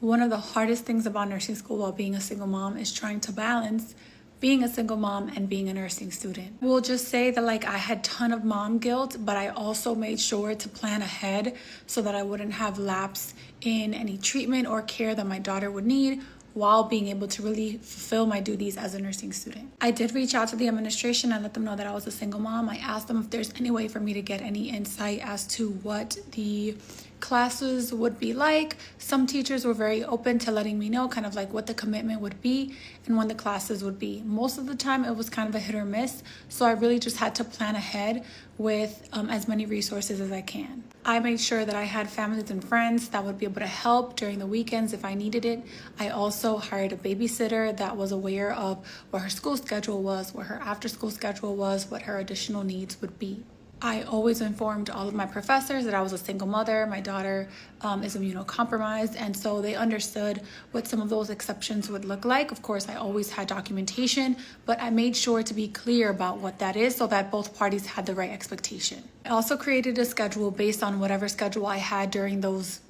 One of the hardest things about nursing school while being a single mom is trying to balance being a single mom and being a nursing student. We'll just say that I had a ton of mom guilt, but I also made sure to plan ahead so that I wouldn't have lapse in any treatment or care that my daughter would need while being able to really fulfill my duties as a nursing student. I did reach out to the administration and let them know that I was a single mom. I asked them if there's any way for me to get any insight as to what the classes would be like. Some teachers were very open to letting me know kind of what the commitment would be and when the classes would be. Most of the time it was kind of a hit or miss, so I really just had to plan ahead with as many resources as I can. I made sure that I had families and friends that would be able to help during the weekends if I needed it. I also hired a babysitter that was aware of what her school schedule was, what her after school schedule was, what her additional needs would be. I always informed all of my professors that I was a single mother. My daughter is immunocompromised, and so they understood what some of those exceptions would look like. Of course, I always had documentation, but I made sure to be clear about what that is so that both parties had the right expectation. I also created a schedule based on whatever schedule I had during those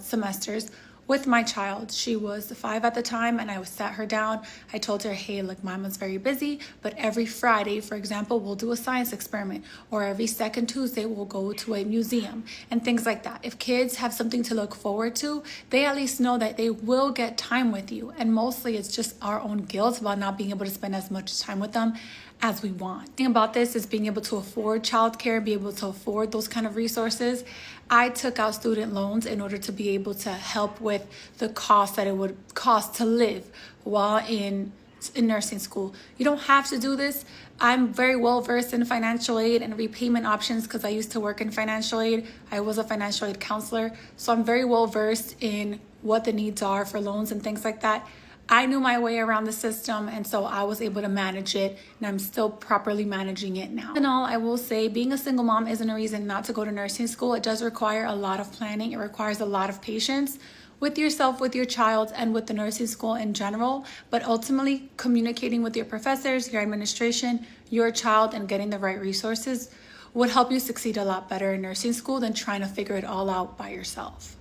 semesters with my child. She was 5 at the time, and I sat her down. I told her, hey, mama's very busy, but every Friday, for example, we'll do a science experiment, or every second Tuesday, we'll go to a museum and things like that. If kids have something to look forward to, they at least know that they will get time with you. And mostly it's just our own guilt about not being able to spend as much time with them as we want. The thing about this is being able to afford childcare, be able to afford those kind of resources. I took out student loans in order to be able to help with the cost that it would cost to live while in nursing school. You don't have to do this. I'm very well versed in financial aid and repayment options because I used to work in financial aid. I was a financial aid counselor, so I'm very well versed in what the needs are for loans and things like that. I knew my way around the system, and so I was able to manage it, and I'm still properly managing it now. In all, I will say being a single mom isn't a reason not to go to nursing school. It does require a lot of planning. It requires a lot of patience with yourself, with your child, and with the nursing school in general. But ultimately, communicating with your professors, your administration, your child, and getting the right resources would help you succeed a lot better in nursing school than trying to figure it all out by yourself.